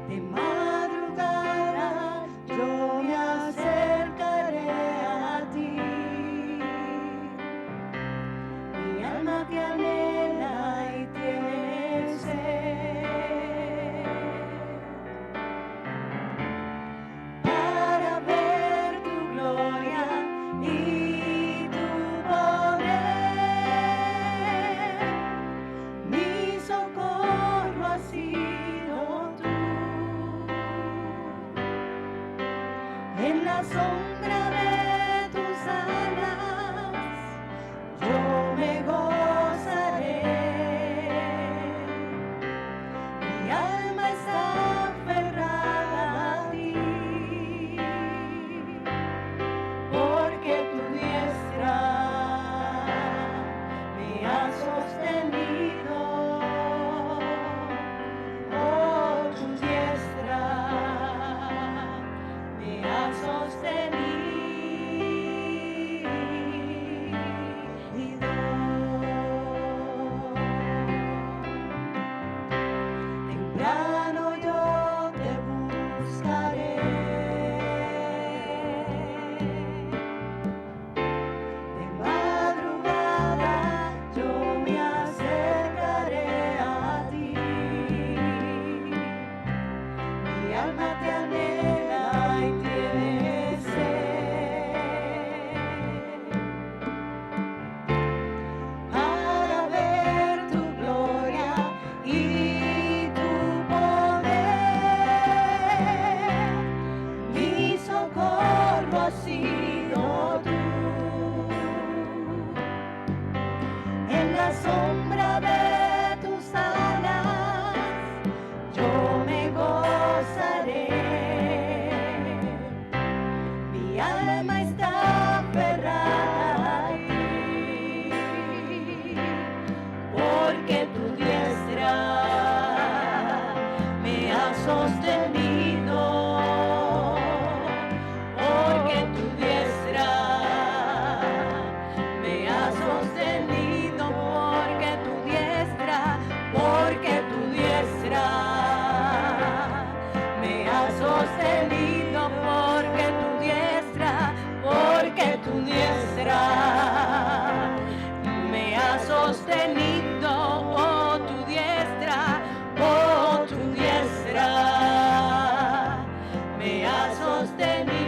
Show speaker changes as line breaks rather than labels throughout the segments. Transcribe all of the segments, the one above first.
De madrugada yo me acercaré a ti. Mi alma te anhela y tiene sed para ver tu gloria y tu poder. Mi socorro ha sido tú. En la sombra de tus alas yo me gozaré. Mi alma está aferrada a ti, porque tu diestra me ha sostenido. Oh, tu diestra me ha sostenido. Temprano yo te buscaré. De madrugada yo me acercaré a ti. Mi alma te anhela y tiene sed para ver tu gloria y tu poder. Mi socorro ha sido tú. En la sombra de tus alas yo me gozaré. Mi alma está aferrada a ti, porque tu diestra me ha sostenido. Porque tu diestra me ha sostenido. Porque tu diestra me ha sostenido. Porque tu diestra me ha sostenido. Oh, tu diestra me ha sostenido.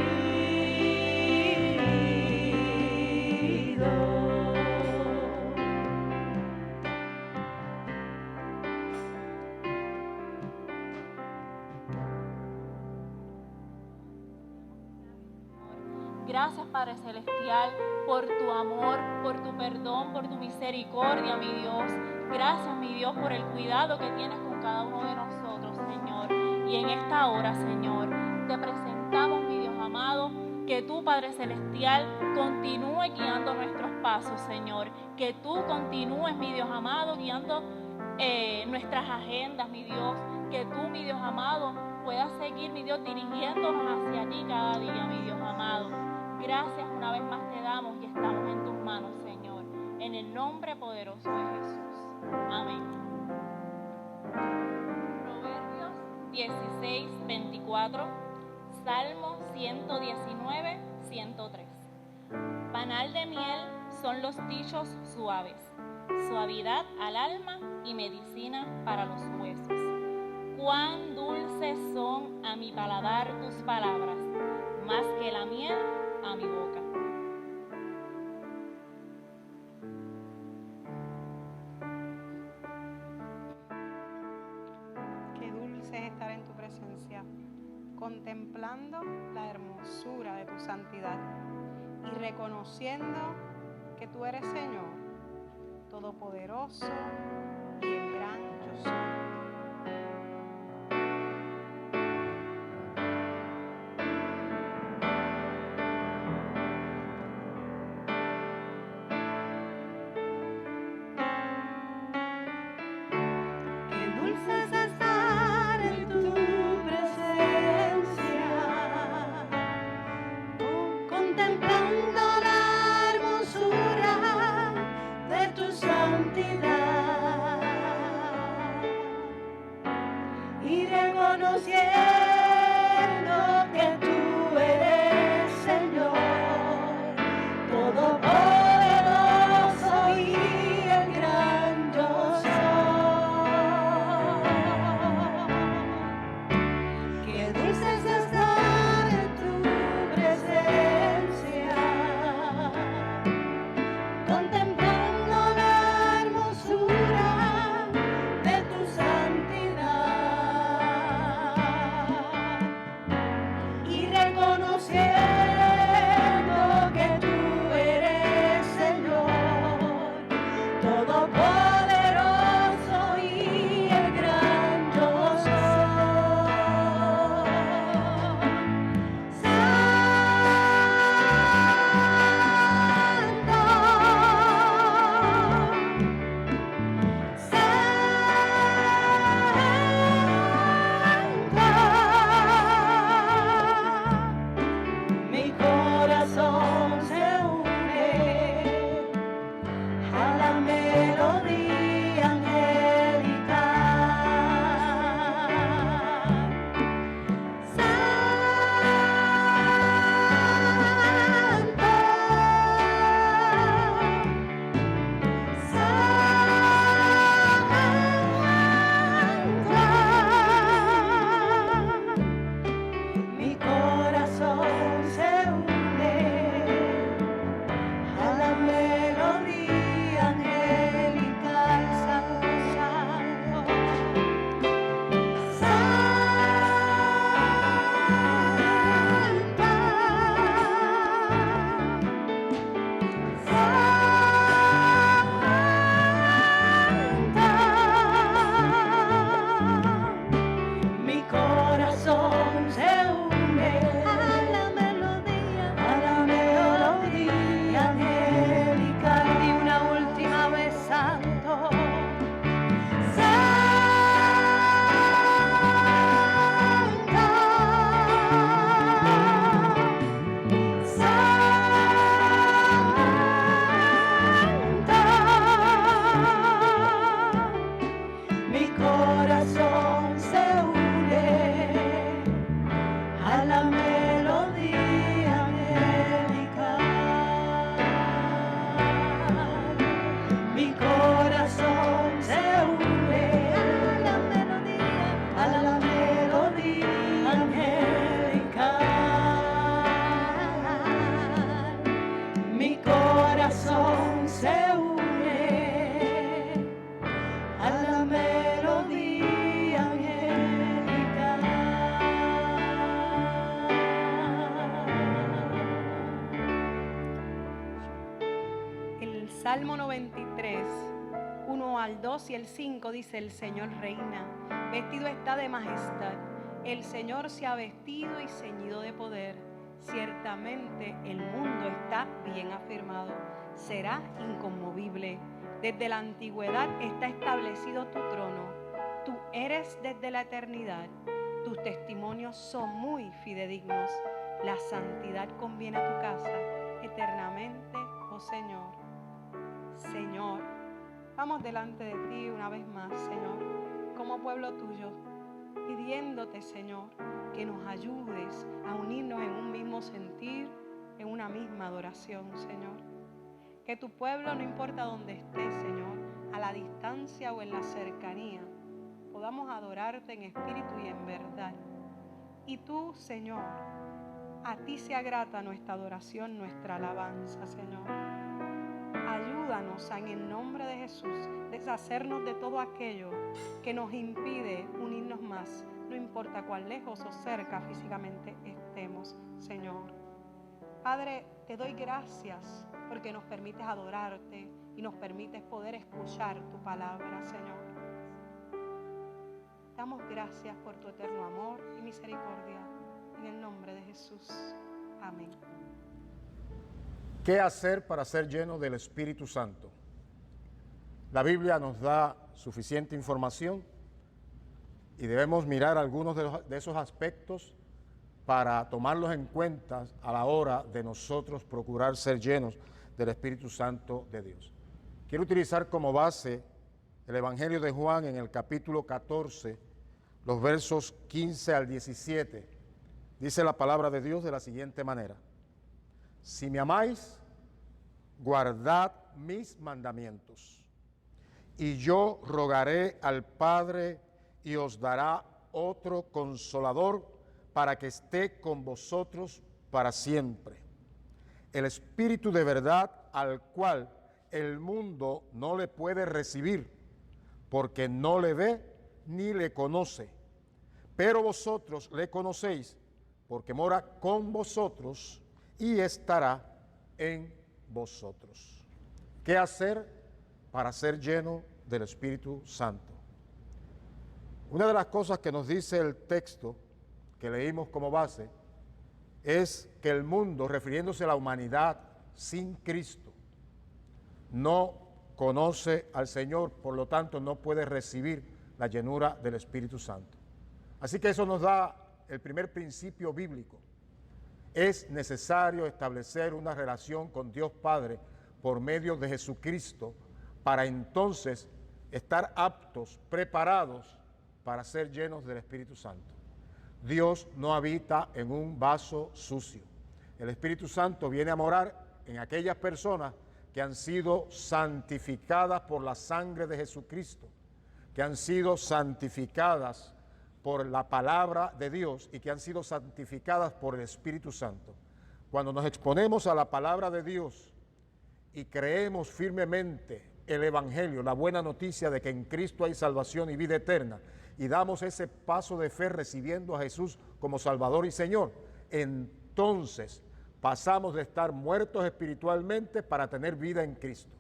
Gracias, Padre Celestial, por tu amor, por tu perdón, por tu misericordia, mi Dios. Gracias, mi Dios, por el cuidado que tienes con cada uno de nosotros, Señor. Y en esta hora, Señor, te presentamos, mi Dios amado, que tú, Padre Celestial, continúe guiando nuestros pasos, Señor. Que tú continúes, mi Dios amado, guiando nuestras agendas, mi Dios. Que tú, mi Dios amado, puedas seguir, mi Dios, dirigiéndonos hacia ti cada día, mi Dios amado. Gracias una vez más te damos y estamos en tus manos, Señor. En el nombre poderoso de Jesús. Amén. Proverbios 16:24, Salmo 119, 103. Panal de miel son los dichos suaves, suavidad al alma y medicina para los huesos. Cuán dulces son a mi paladar tus palabras, más que la miel a mi boca.
Qué dulce es estar en tu presencia, contemplando la hermosura de tu santidad y reconociendo que tú eres Señor, todopoderoso y el gran yo soy.
Contemplando la hermosura de tu santidad. que tú eres Señor, todopoderoso y el gran yo soy. Qué dulce es estar en tu presencia, contemplando la hermosura de tu santidad y reconociendo que tú eres Señor, todopoderoso y el gran yo Mi corazón se une a la melodía Mi corazón se une a la melodía angelical, santo, santo, mi corazón se une a la melodía angelical. Y una última vez, santo, mi corazón se une a la melodía angelical. Mi corazón se une a la melodía angelical. Mi corazón se une a la melodía angelical. El Salmo 93, 1 al 2 y el 5 dice: el Señor reina, vestido está de majestad. El Señor se ha vestido y ceñido de poder. Ciertamente el mundo está bien afirmado, será inconmovible. Desde la antigüedad está establecido tu trono. Tú eres desde la eternidad. Tus testimonios son muy fidedignos. La santidad conviene a tu casa eternamente, oh Señor. Señor, vamos delante de ti una vez más, Señor, como pueblo tuyo, pidiéndote, Señor, que nos ayudes a unirnos en un mismo sentir, en una misma adoración, Señor. Que tu pueblo, no importa dónde esté, Señor, a la distancia o en la cercanía, podamos adorarte en espíritu y en verdad. Y tú, Señor, a ti sea grata nuestra adoración, nuestra alabanza, Señor. Ayúdanos en el nombre de Jesús, deshacernos de todo aquello que nos impide unirnos más, no importa cuán lejos o cerca físicamente estemos, Señor. Padre, te doy gracias porque nos permites adorarte y nos permites poder escuchar tu palabra, Señor. Damos gracias por tu eterno amor y misericordia, en el nombre de Jesús. Amén.
¿Qué hacer para ser lleno del Espíritu Santo? La Biblia nos da suficiente información y debemos mirar algunos de esos aspectos para tomarlos en cuenta a la hora de nosotros procurar ser llenos del Espíritu Santo de Dios. Quiero utilizar como base el Evangelio de Juan en el capítulo 14, los versos 15 al 17, dice la palabra de Dios de la siguiente manera: si me amáis, guardad mis mandamientos, y yo rogaré al Padre y os dará otro consolador para que esté con vosotros para siempre. El Espíritu de verdad, al cual el mundo no le puede recibir, porque no le ve ni le conoce. Pero vosotros le conocéis, porque mora con vosotros y estará en vosotros. ¿Qué hacer para ser lleno del Espíritu Santo? Una de las cosas que nos dice el texto que leímos como base es que el mundo, refiriéndose a la humanidad sin Cristo, no conoce al Señor, por lo tanto no puede recibir la llenura del Espíritu Santo. Así que eso nos da el primer principio bíblico. Es necesario establecer una relación con Dios Padre por medio de Jesucristo para entonces estar aptos, preparados para ser llenos del Espíritu Santo. Dios no habita en un vaso sucio. El Espíritu Santo viene a morar en aquellas personas que han sido santificadas por la sangre de Jesucristo, que han sido santificadas por la palabra de Dios y que han sido santificadas por el Espíritu Santo. Cuando nos exponemos a la palabra de Dios y creemos firmemente el Evangelio, la buena noticia de que en Cristo hay salvación y vida eterna, y damos ese paso de fe recibiendo a Jesús como Salvador y Señor, entonces pasamos de estar muertos espiritualmente para tener vida en Cristo,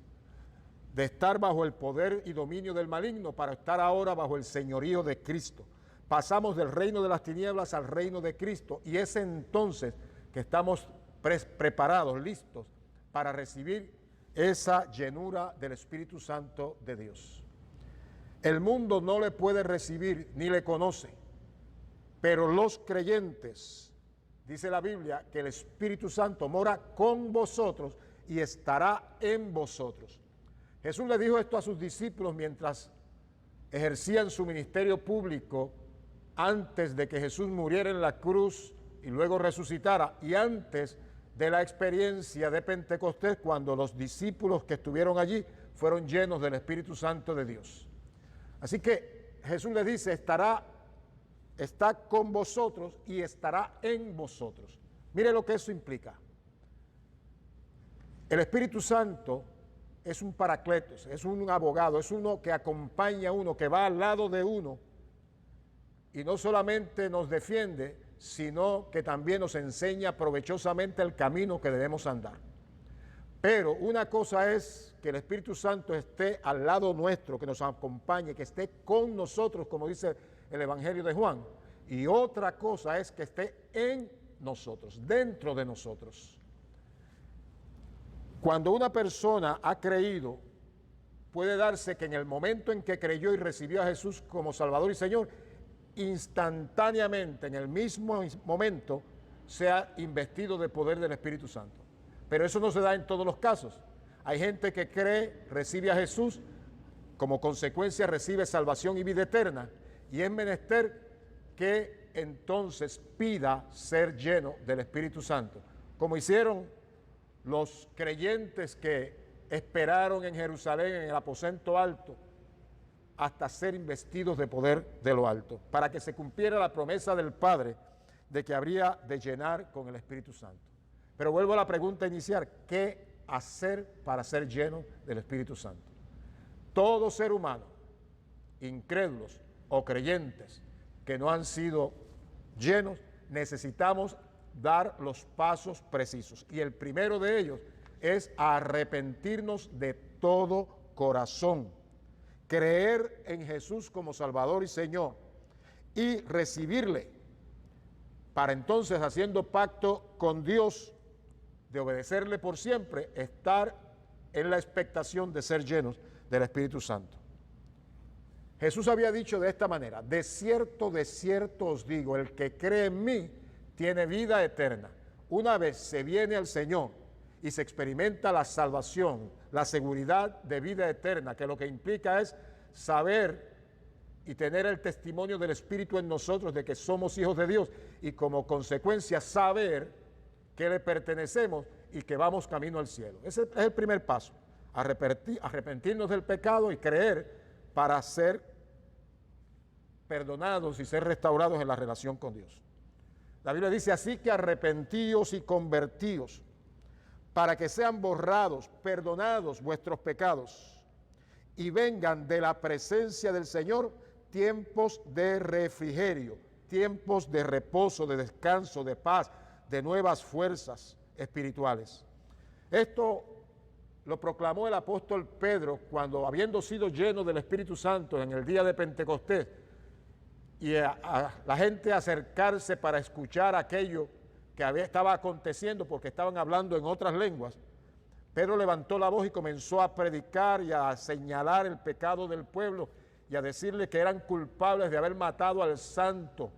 de estar bajo el poder y dominio del maligno para estar ahora bajo el señorío de Cristo. Pasamos del reino de las tinieblas al reino de Cristo, y es entonces que estamos preparados, listos para recibir esa llenura del Espíritu Santo de Dios. El mundo no le puede recibir ni le conoce, pero los creyentes, dice la Biblia, que el Espíritu Santo mora con vosotros y estará en vosotros. Jesús le dijo esto a sus discípulos mientras ejercían su ministerio público, antes de que Jesús muriera en la cruz y luego resucitara, y antes de la experiencia de Pentecostés, cuando los discípulos que estuvieron allí fueron llenos del Espíritu Santo de Dios. Así que Jesús le dice, está con vosotros y estará en vosotros. Mire lo que eso implica. El Espíritu Santo es un paracletos, es un abogado, es uno que acompaña a uno, que va al lado de uno, y no solamente nos defiende, sino que también nos enseña provechosamente el camino que debemos andar. Pero una cosa es que el Espíritu Santo esté al lado nuestro, que nos acompañe, que esté con nosotros, como dice el Evangelio de Juan. Y otra cosa es que esté en nosotros, dentro de nosotros. Cuando una persona ha creído, puede darse que en el momento en que creyó y recibió a Jesús como Salvador y Señor, instantáneamente, en el mismo momento, sea investido de poder del Espíritu Santo. Pero eso no se da en todos los casos. Hay gente que cree, recibe a Jesús, como consecuencia recibe salvación y vida eterna, y es menester que entonces pida ser lleno del Espíritu Santo, como hicieron los creyentes que esperaron en Jerusalén, en el aposento alto, hasta ser investidos de poder de lo alto, para que se cumpliera la promesa del Padre de que habría de llenar con el Espíritu Santo. Pero vuelvo a la pregunta inicial, ¿qué hacer para ser lleno del Espíritu Santo? Todo ser humano, incrédulos o creyentes que no han sido llenos, necesitamos dar los pasos precisos. Y el primero de ellos es arrepentirnos de todo corazón, creer en Jesús como Salvador y Señor y recibirle, para entonces, haciendo pacto con Dios de obedecerle por siempre, estar en la expectación de ser llenos del Espíritu Santo. Jesús había dicho de esta manera: de cierto os digo, el que cree en mí tiene vida eterna. Una vez se viene al Señor y se experimenta la salvación, la seguridad de vida eterna, que lo que implica es saber y tener el testimonio del Espíritu en nosotros de que somos hijos de Dios y como consecuencia saber que le pertenecemos y que vamos camino al cielo. Ese es el primer paso, arrepentirnos del pecado y creer para ser perdonados y ser restaurados en la relación con Dios. La Biblia dice así que arrepentíos y convertíos para que sean borrados, perdonados vuestros pecados y vengan de la presencia del Señor tiempos de refrigerio, tiempos de reposo, de descanso, de paz, de nuevas fuerzas espirituales. Esto lo proclamó el apóstol Pedro cuando, habiendo sido lleno del Espíritu Santo en el día de Pentecostés, y a la gente acercarse para escuchar aquello que estaba aconteciendo porque estaban hablando en otras lenguas, Pedro levantó la voz y comenzó a predicar y a señalar el pecado del pueblo y a decirle que eran culpables de haber matado al santo,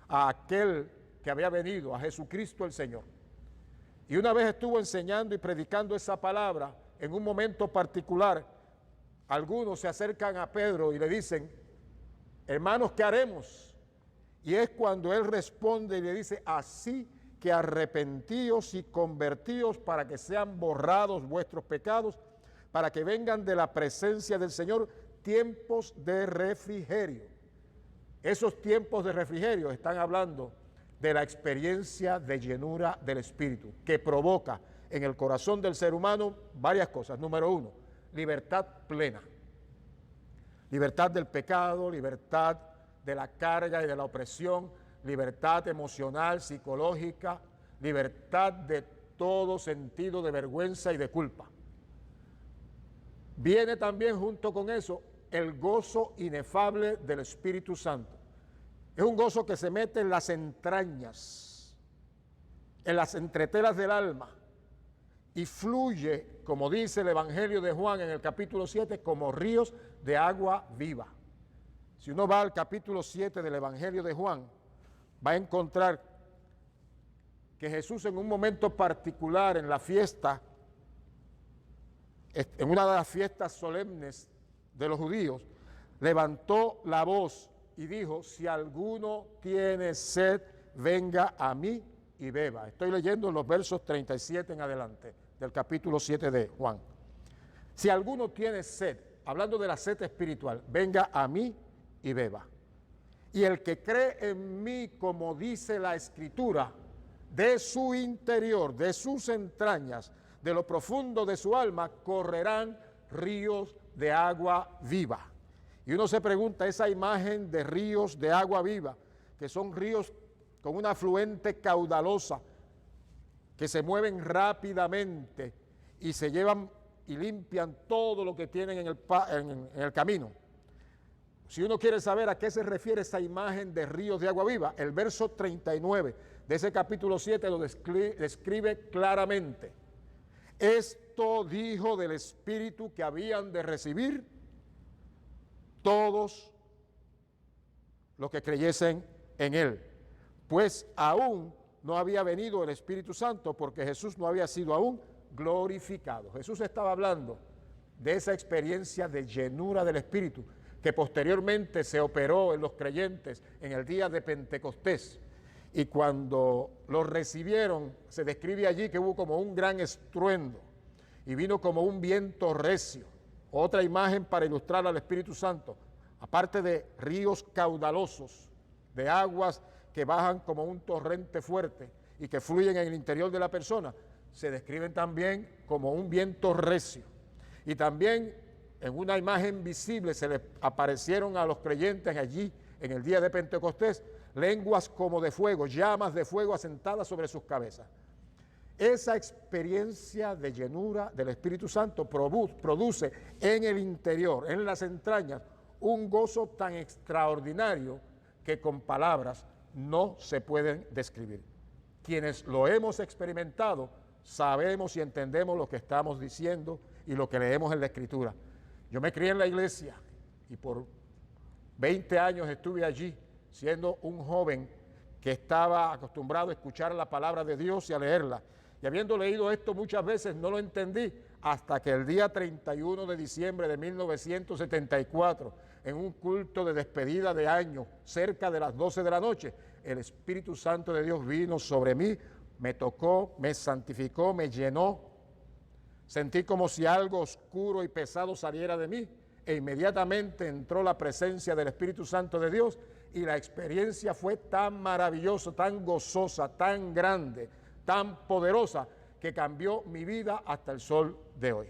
a aquel que había venido, a Jesucristo el Señor. Y una vez estuvo enseñando y predicando esa palabra, en un momento particular, algunos se acercan a Pedro y le dicen: hermanos, ¿qué haremos? Y es cuando él responde y le dice: así que arrepentíos y convertíos para que sean borrados vuestros pecados, para que vengan de la presencia del Señor tiempos de refrigerio. Esos tiempos de refrigerio están hablando de la experiencia de llenura del Espíritu, que provoca en el corazón del ser humano varias cosas. Número uno, libertad plena. Libertad del pecado, libertad de la carga y de la opresión, libertad emocional, psicológica, libertad de todo sentido de vergüenza y de culpa. Viene también junto con eso el gozo inefable del Espíritu Santo. Es un gozo que se mete en las entrañas, en las entretelas del alma, y fluye, como dice el Evangelio de Juan en el capítulo 7, como ríos de agua viva. Si uno va al capítulo 7 del Evangelio de Juan, va a encontrar que Jesús en un momento particular en la fiesta, en una de las fiestas solemnes de los judíos, levantó la voz y dijo: si alguno tiene sed, venga a mí y beba. Estoy leyendo los versos 37 en adelante del capítulo 7 de Juan. Si alguno tiene sed, hablando de la sed espiritual, venga a mí y beba. Y el que cree en mí, como dice la Escritura, de su interior, de sus entrañas, de lo profundo de su alma, correrán ríos de agua viva. Y uno se pregunta, esa imagen de ríos de agua viva, que son ríos con una afluente caudalosa, que se mueven rápidamente y se llevan y limpian todo lo que tienen en el camino. Si uno quiere saber a qué se refiere esa imagen de ríos de agua viva, el verso 39 de ese capítulo 7 lo describe claramente. Esto dijo del Espíritu que habían de recibir todos los que creyesen en Él, pues aún no había venido el Espíritu Santo porque Jesús no había sido aún glorificado. Jesús estaba hablando de esa experiencia de llenura del Espíritu que posteriormente se operó en los creyentes en el día de Pentecostés. Y cuando lo recibieron, se describe allí que hubo como un gran estruendo y vino como un viento recio. Otra imagen para ilustrar al Espíritu Santo, aparte de ríos caudalosos, de aguas que bajan como un torrente fuerte y que fluyen en el interior de la persona, se describen también como un viento recio. Y también en una imagen visible se les aparecieron a los creyentes allí en el día de Pentecostés lenguas como de fuego, llamas de fuego asentadas sobre sus cabezas. Esa experiencia de llenura del Espíritu Santo produce en el interior, en las entrañas, un gozo tan extraordinario que con palabras no se pueden describir. Quienes lo hemos experimentado sabemos y entendemos lo que estamos diciendo y lo que leemos en la Escritura. Yo me crié en la iglesia y por 20 años estuve allí siendo un joven que estaba acostumbrado a escuchar la palabra de Dios y a leerla. Y habiendo leído esto muchas veces, no lo entendí hasta que el día 31 de diciembre de 1974, en un culto de despedida de año, cerca de las 12 de la noche, el Espíritu Santo de Dios vino sobre mí, me tocó, me santificó, me llenó. Sentí como si algo oscuro y pesado saliera de mí, e inmediatamente entró la presencia del Espíritu Santo de Dios, y la experiencia fue tan maravillosa, tan gozosa, tan grande, tan poderosa, que cambió mi vida hasta el sol de hoy.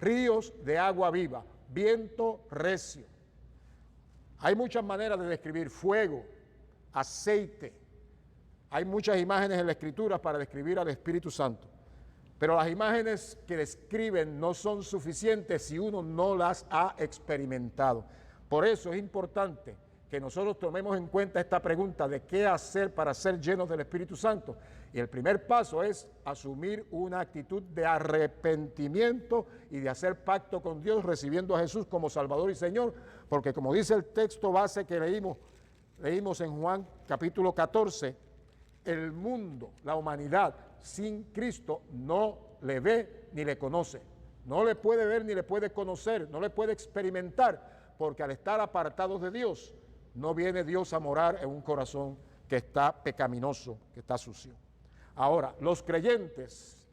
Ríos de agua viva, viento recio. Hay muchas maneras de describir fuego, aceite. Hay muchas imágenes en la Escritura para describir al Espíritu Santo. Pero las imágenes que describen no son suficientes si uno no las ha experimentado. Por eso es importante que nosotros tomemos en cuenta esta pregunta de qué hacer para ser llenos del Espíritu Santo. Y el primer paso es asumir una actitud de arrepentimiento y de hacer pacto con Dios, recibiendo a Jesús como Salvador y Señor, porque como dice el texto base que leímos en Juan capítulo 14, el mundo, la humanidad sin Cristo no le ve ni le conoce. No le puede ver ni le puede conocer, no le puede experimentar, porque al estar apartados de Dios, no viene Dios a morar en un corazón que está pecaminoso, que está sucio. Ahora, los creyentes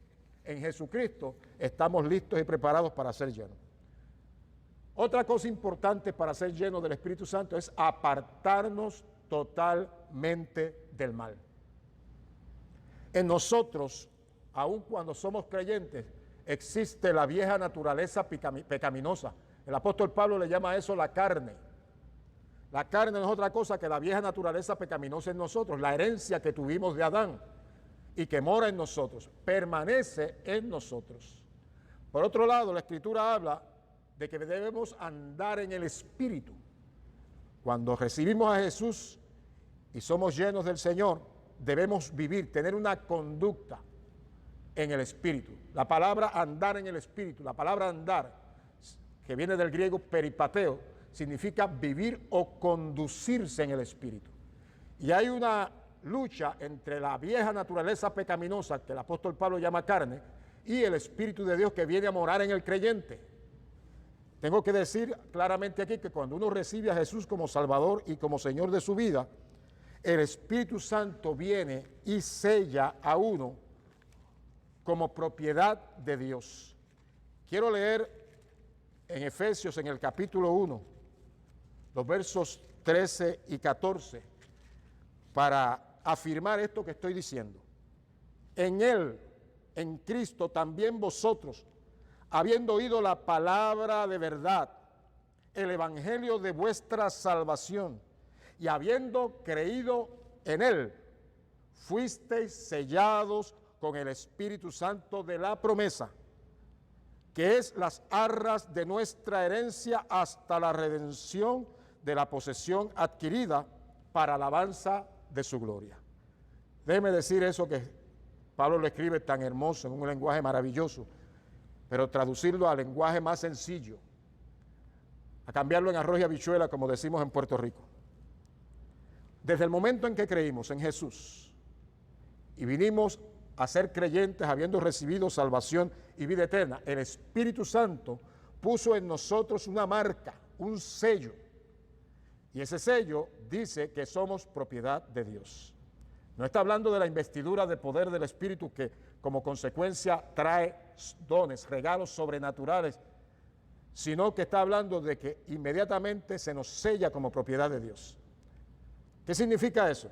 en Jesucristo estamos listos y preparados para ser llenos. Otra cosa importante para ser llenos del Espíritu Santo es apartarnos totalmente del mal. En nosotros, aun cuando somos creyentes, existe la vieja naturaleza pecaminosa. El apóstol Pablo le llama a eso la carne. La carne no es otra cosa que la vieja naturaleza pecaminosa en nosotros, la herencia que tuvimos de Adán y que mora en nosotros, permanece en nosotros. Por otro lado, la Escritura habla de que debemos andar en el Espíritu. Cuando recibimos a Jesús y somos llenos del Señor, debemos vivir, tener una conducta en el Espíritu. La palabra andar en el Espíritu, la palabra andar, que viene del griego peripateo, significa vivir o conducirse en el Espíritu. Y hay una lucha entre la vieja naturaleza pecaminosa, que el apóstol Pablo llama carne, y el Espíritu de Dios que viene a morar en el creyente. Tengo que decir claramente aquí que cuando uno recibe a Jesús como Salvador y como Señor de su vida, el Espíritu Santo viene y sella a uno como propiedad de Dios. Quiero leer en Efesios, en el capítulo 1, los versos 13 y 14, para afirmar esto que estoy diciendo. En Él, en Cristo, también vosotros, habiendo oído la palabra de verdad, el evangelio de vuestra salvación, y habiendo creído en Él, fuisteis sellados con el Espíritu Santo de la promesa, que es las arras de nuestra herencia hasta la redención de la posesión adquirida para alabanza de su gloria. Déjeme decir eso que Pablo lo escribe tan hermoso, en un lenguaje maravilloso, pero traducirlo al lenguaje más sencillo, a cambiarlo en arroz y habichuela, como decimos en Puerto Rico. Desde el momento en que creímos en Jesús y vinimos a ser creyentes habiendo recibido salvación y vida eterna, el Espíritu Santo puso en nosotros una marca, un sello. Y ese sello dice que somos propiedad de Dios. No está hablando de la investidura de poder del Espíritu que como consecuencia trae dones, regalos sobrenaturales, sino que está hablando de que inmediatamente se nos sella como propiedad de Dios. ¿Qué significa eso?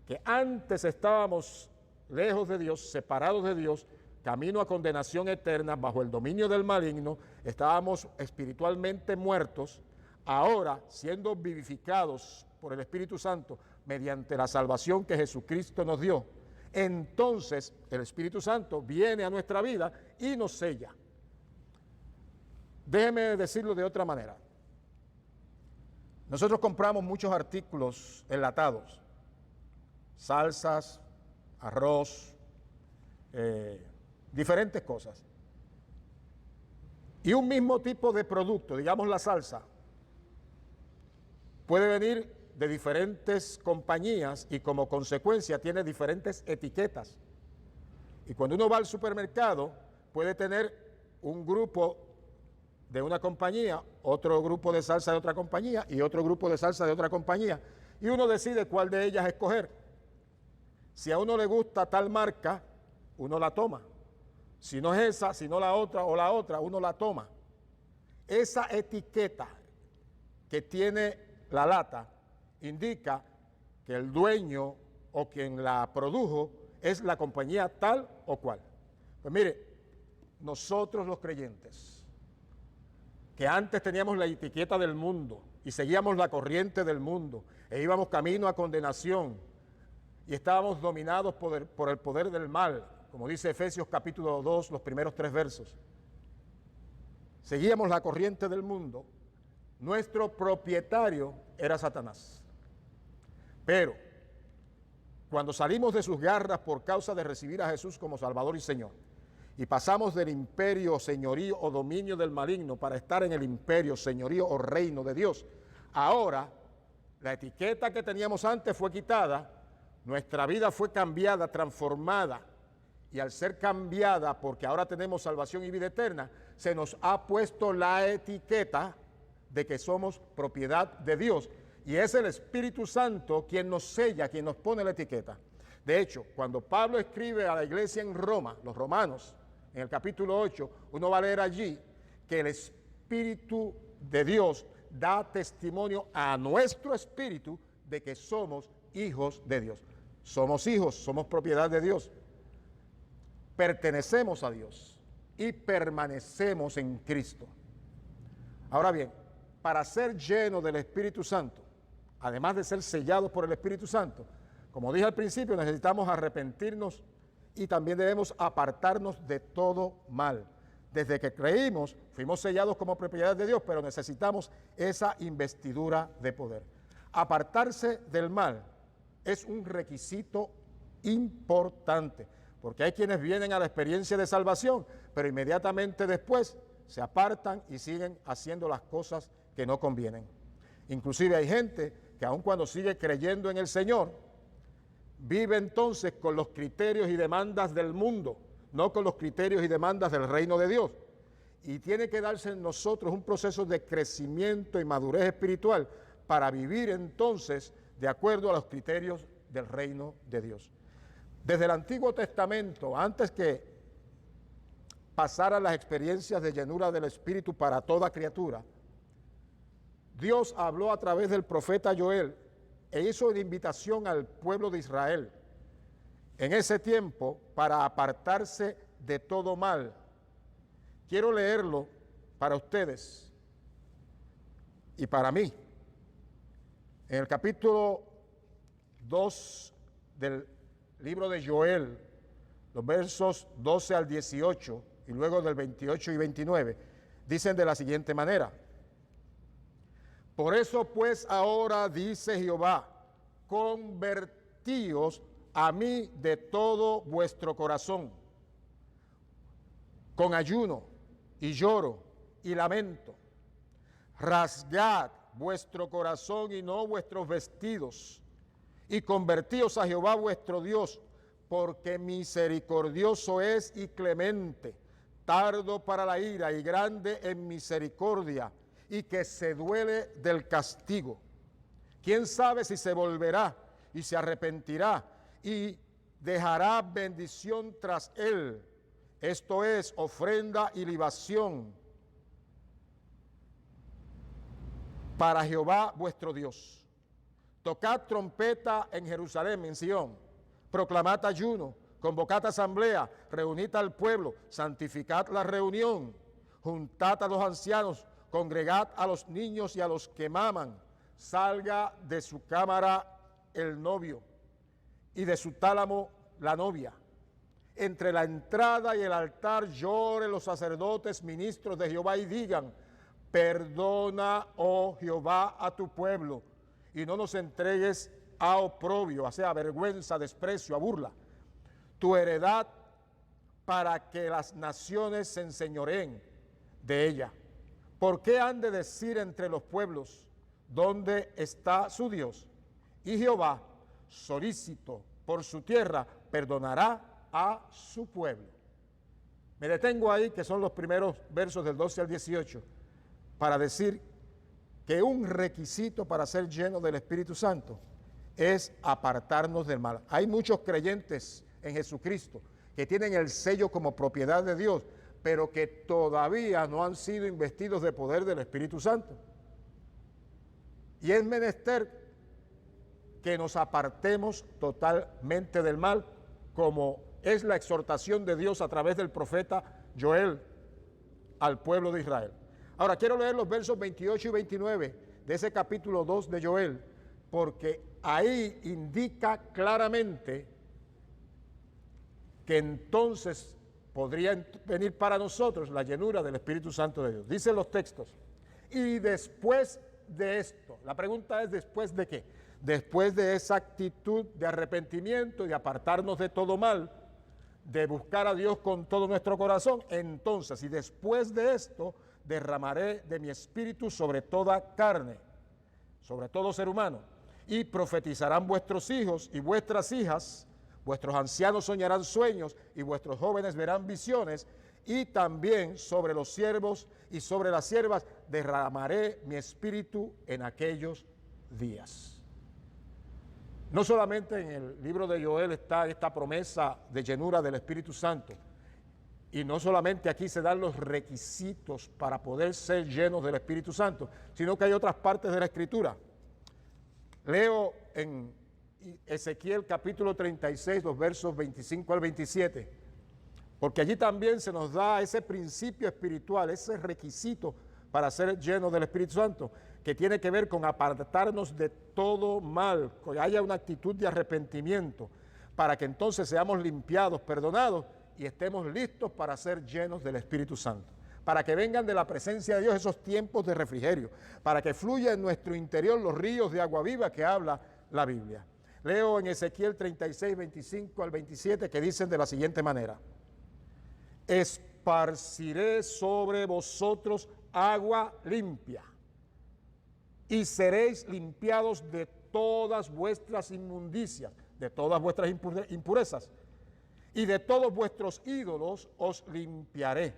Que antes estábamos lejos de Dios, separados de Dios, camino a condenación eterna, bajo el dominio del maligno, estábamos espiritualmente muertos. Ahora, siendo vivificados por el Espíritu Santo mediante la salvación que Jesucristo nos dio, entonces el Espíritu Santo viene a nuestra vida y nos sella. Déjeme decirlo de otra manera. Nosotros compramos muchos artículos enlatados, salsas, arroz, diferentes cosas. Y un mismo tipo de producto, digamos la salsa, puede venir de diferentes compañías y como consecuencia tiene diferentes etiquetas. Y cuando uno va al supermercado, puede tener un grupo de una compañía, otro grupo de salsa de otra compañía y otro grupo de salsa de otra compañía. Y uno decide cuál de ellas escoger. Si a uno le gusta tal marca, uno la toma. Si no es esa, si no la otra o la otra, uno la toma. Esa etiqueta que tiene la lata indica que el dueño o quien la produjo es la compañía tal o cual. Pues mire, nosotros los creyentes, que antes teníamos la etiqueta del mundo y seguíamos la corriente del mundo e íbamos camino a condenación y estábamos dominados por el poder del mal, como dice Efesios capítulo 2, los primeros 3 versos. Seguíamos la corriente del mundo, nuestro propietario era Satanás. Pero cuando salimos de sus garras por causa de recibir a Jesús como Salvador y Señor, y pasamos del imperio, señorío o dominio del maligno para estar en el imperio, señorío o reino de Dios, ahora la etiqueta que teníamos antes fue quitada, nuestra vida fue cambiada, transformada, y al ser cambiada, porque ahora tenemos salvación y vida eterna, se nos ha puesto la etiqueta de que somos propiedad de Dios. Y es el Espíritu Santo quien nos sella, quien nos pone la etiqueta. De hecho, cuando Pablo escribe a la iglesia en Roma, los romanos, en el capítulo 8, uno va a leer allí que el Espíritu de Dios da testimonio a nuestro espíritu de que somos hijos de Dios. Somos hijos, somos propiedad de Dios. Pertenecemos a Dios y permanecemos en Cristo. Ahora bien, para ser lleno del Espíritu Santo, además de ser sellados por el Espíritu Santo, como dije al principio, necesitamos arrepentirnos y también debemos apartarnos de todo mal. Desde que creímos, fuimos sellados como propiedad de Dios, pero necesitamos esa investidura de poder. Apartarse del mal es un requisito importante, porque hay quienes vienen a la experiencia de salvación, pero inmediatamente después se apartan y siguen haciendo las cosas que no convienen. Inclusive hay gente que aun cuando sigue creyendo en el Señor, vive entonces con los criterios y demandas del mundo, no con los criterios y demandas del reino de Dios. Y tiene que darse en nosotros un proceso de crecimiento y madurez espiritual para vivir entonces de acuerdo a los criterios del reino de Dios. Desde el Antiguo Testamento, antes que pasaran las experiencias de llenura del Espíritu para toda criatura, Dios habló a través del profeta Joel e hizo una invitación al pueblo de Israel en ese tiempo para apartarse de todo mal. Quiero leerlo para ustedes y para mí. En el capítulo 2 del libro de Joel, los versos 12 al 18 y luego del 28 y 29, dicen de la siguiente manera: por eso pues ahora dice Jehová, convertíos a mí de todo vuestro corazón, con ayuno y lloro y lamento. Rasgad vuestro corazón y no vuestros vestidos, y convertíos a Jehová vuestro Dios, porque misericordioso es y clemente, tardo para la ira y grande en misericordia, y que se duele del castigo. ¿Quién sabe si se volverá y se arrepentirá y dejará bendición tras él? Esto es ofrenda y libación para Jehová vuestro Dios. Tocad trompeta en Jerusalén, en Sión. Proclamad ayuno, convocad asamblea, reunid al pueblo, santificad la reunión, juntad a los ancianos, congregad a los niños y a los que maman. Salga de su cámara el novio y de su tálamo la novia. Entre la entrada y el altar lloren los sacerdotes, ministros de Jehová, y digan: perdona, oh Jehová, a tu pueblo, y no nos entregues a oprobio, o sea, a vergüenza, desprecio, a burla, tu heredad, para que las naciones se enseñoreen de ella. ¿Por qué han de decir entre los pueblos: ¿dónde está su Dios? Y Jehová, solícito por su tierra, perdonará a su pueblo. Me detengo ahí, que son los primeros versos del 12 al 18, para decir que un requisito para ser lleno del Espíritu Santo es apartarnos del mal. Hay muchos creyentes en Jesucristo que tienen el sello como propiedad de Dios, pero que todavía no han sido investidos de poder del Espíritu Santo. Y es menester que nos apartemos totalmente del mal, como es la exhortación de Dios a través del profeta Joel al pueblo de Israel. Ahora quiero leer los versos 28 y 29 de ese capítulo 2 de Joel, porque ahí indica claramente que entonces podría venir para nosotros la llenura del Espíritu Santo de Dios. Dicen los textos, y después de esto, la pregunta es ¿después de qué? Después de esa actitud de arrepentimiento y de apartarnos de todo mal, de buscar a Dios con todo nuestro corazón, entonces, y después de esto, derramaré de mi espíritu sobre toda carne, sobre todo ser humano, y profetizarán vuestros hijos y vuestras hijas, vuestros ancianos soñarán sueños y vuestros jóvenes verán visiones, y también sobre los siervos y sobre las siervas derramaré mi espíritu en aquellos días. No solamente en el libro de Joel está esta promesa de llenura del Espíritu Santo, y no solamente aquí se dan los requisitos para poder ser llenos del Espíritu Santo, sino que hay otras partes de la Escritura. Leo en Ezequiel capítulo 36, los versos 25 al 27, porque allí también se nos da ese principio espiritual, ese requisito para ser llenos del Espíritu Santo, que tiene que ver con apartarnos de todo mal, que haya una actitud de arrepentimiento, para que entonces seamos limpiados, perdonados y estemos listos para ser llenos del Espíritu Santo, para que vengan de la presencia de Dios esos tiempos de refrigerio, para que fluya en nuestro interior los ríos de agua viva que habla la Biblia. Leo en Ezequiel 36, 25 al 27, que dicen de la siguiente manera: esparciré sobre vosotros agua limpia, y seréis limpiados de todas vuestras inmundicias, de todas vuestras impurezas, y de todos vuestros ídolos os limpiaré.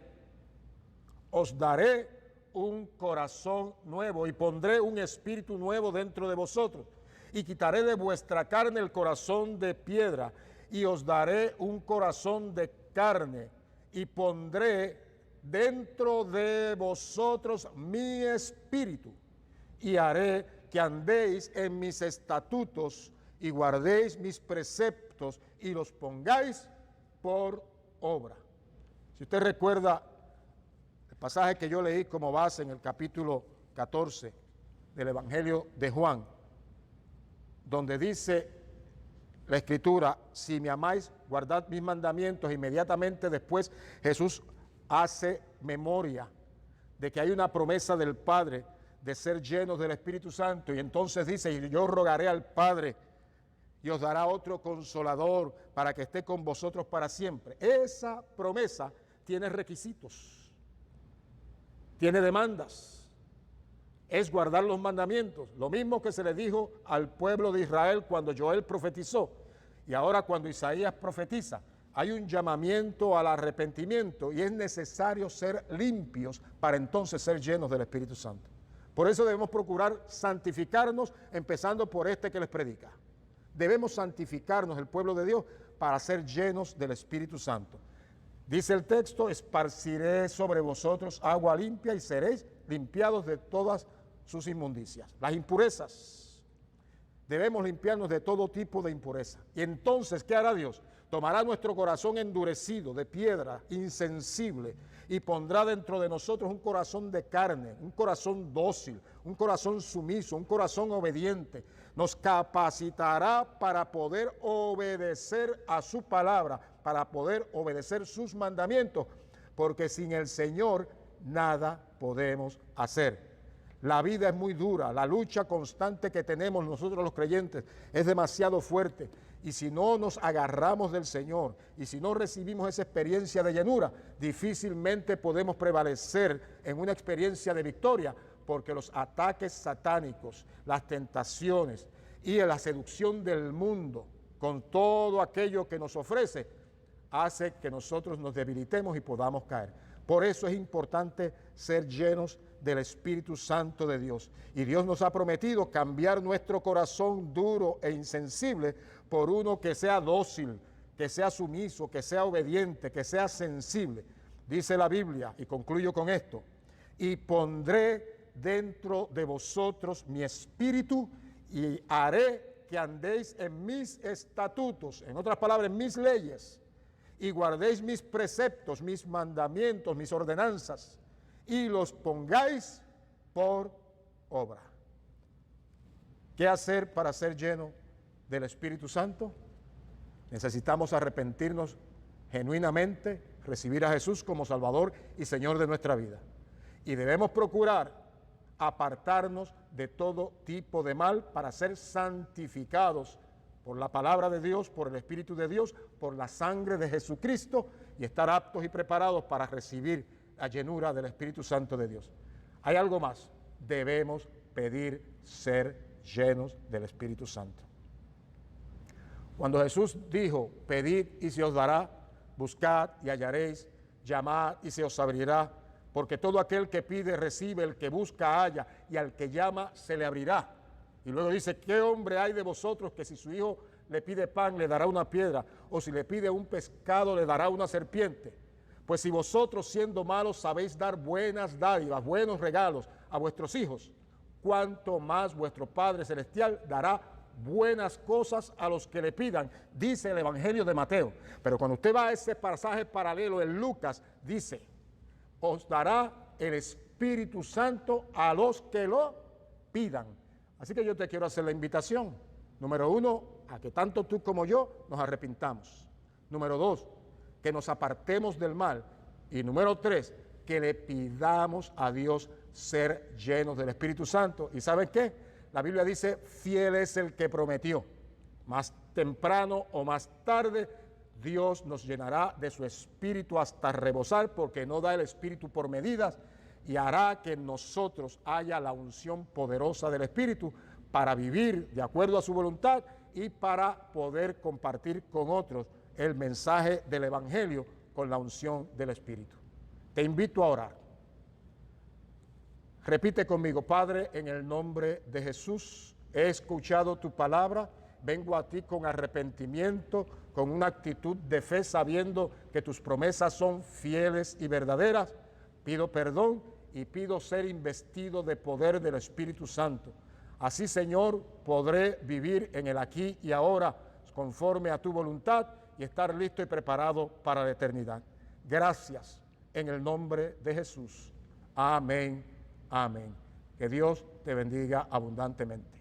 Os daré un corazón nuevo y pondré un espíritu nuevo dentro de vosotros, y quitaré de vuestra carne el corazón de piedra, y os daré un corazón de carne, y pondré dentro de vosotros mi espíritu, y haré que andéis en mis estatutos y guardéis mis preceptos y los pongáis por obra. Si usted recuerda el pasaje que yo leí como base en el capítulo 14 del Evangelio de Juan, donde dice la Escritura, si me amáis, guardad mis mandamientos, inmediatamente después Jesús hace memoria de que hay una promesa del Padre de ser llenos del Espíritu Santo, y entonces dice, y yo rogaré al Padre y os dará otro consolador para que esté con vosotros para siempre. Esa promesa tiene requisitos, tiene demandas, es guardar los mandamientos, lo mismo que se le dijo al pueblo de Israel cuando Joel profetizó, y ahora cuando Isaías profetiza. Hay un llamamiento al arrepentimiento y es necesario ser limpios para entonces ser llenos del Espíritu Santo. Por eso debemos procurar santificarnos, empezando por este que les predica. Debemos santificarnos, el pueblo de Dios, para ser llenos del Espíritu Santo. Dice el texto, esparciré sobre vosotros agua limpia y seréis limpiados de todas sus inmundicias. Las impurezas. Debemos limpiarnos de todo tipo de impureza. Y entonces, ¿qué hará Dios? Tomará nuestro corazón endurecido, de piedra, insensible, y pondrá dentro de nosotros un corazón de carne, un corazón dócil, un corazón sumiso, un corazón obediente. Nos capacitará para poder obedecer a su palabra, para poder obedecer sus mandamientos, porque sin el Señor nada podemos hacer. La vida es muy dura, la lucha constante que tenemos nosotros los creyentes es demasiado fuerte. Y si no nos agarramos del Señor y si no recibimos esa experiencia de llenura, difícilmente podemos prevalecer en una experiencia de victoria, porque los ataques satánicos, las tentaciones y la seducción del mundo con todo aquello que nos ofrece, hace que nosotros nos debilitemos y podamos caer. Por eso es importante ser llenos del Espíritu Santo de Dios. Y Dios nos ha prometido cambiar nuestro corazón duro e insensible por uno que sea dócil, que sea sumiso, que sea obediente, que sea sensible. Dice la Biblia, y concluyo con esto, y pondré dentro de vosotros mi espíritu y haré que andéis en mis estatutos, en otras palabras, en mis leyes, y guardéis mis preceptos, mis mandamientos, mis ordenanzas, y los pongáis por obra. ¿Qué hacer para ser lleno del Espíritu Santo? Necesitamos arrepentirnos genuinamente, recibir a Jesús como Salvador y Señor de nuestra vida. Y debemos procurar apartarnos de todo tipo de mal para ser santificados por la palabra de Dios, por el Espíritu de Dios, por la sangre de Jesucristo y estar aptos y preparados para recibir la llenura del Espíritu Santo de Dios. Hay algo más, debemos pedir ser llenos del Espíritu Santo. Cuando Jesús dijo, pedid y se os dará, buscad y hallaréis, llamad y se os abrirá, porque todo aquel que pide recibe, el que busca halla, y al que llama se le abrirá. Y luego dice, ¿qué hombre hay de vosotros que si su hijo le pide pan le dará una piedra, o si le pide un pescado le dará una serpiente? Pues si vosotros siendo malos sabéis dar buenas dádivas, buenos regalos a vuestros hijos, cuánto más vuestro Padre Celestial dará buenas cosas a los que le pidan, dice el Evangelio de Mateo. Pero cuando usted va a ese pasaje paralelo en Lucas, dice, os dará el Espíritu Santo a los que lo pidan. Así que yo te quiero hacer la invitación. Número 1, a que tanto tú como yo nos arrepintamos. Número 2, que nos apartemos del mal. Y número 3, que le pidamos a Dios ser llenos del Espíritu Santo. ¿Y saben qué? La Biblia dice, fiel es el que prometió. Más temprano o más tarde, Dios nos llenará de su Espíritu hasta rebosar, porque no da el Espíritu por medidas, y hará que en nosotros haya la unción poderosa del Espíritu para vivir de acuerdo a su voluntad y para poder compartir con otros el mensaje del Evangelio con la unción del Espíritu. Te invito a orar. Repite conmigo, Padre, en el nombre de Jesús, he escuchado tu palabra, vengo a ti con arrepentimiento, con una actitud de fe, sabiendo que tus promesas son fieles y verdaderas. Pido perdón y pido ser investido de poder del Espíritu Santo. Así, Señor, podré vivir en el aquí y ahora conforme a tu voluntad y estar listo y preparado para la eternidad. Gracias en el nombre de Jesús. Amén. Amén. Que Dios te bendiga abundantemente.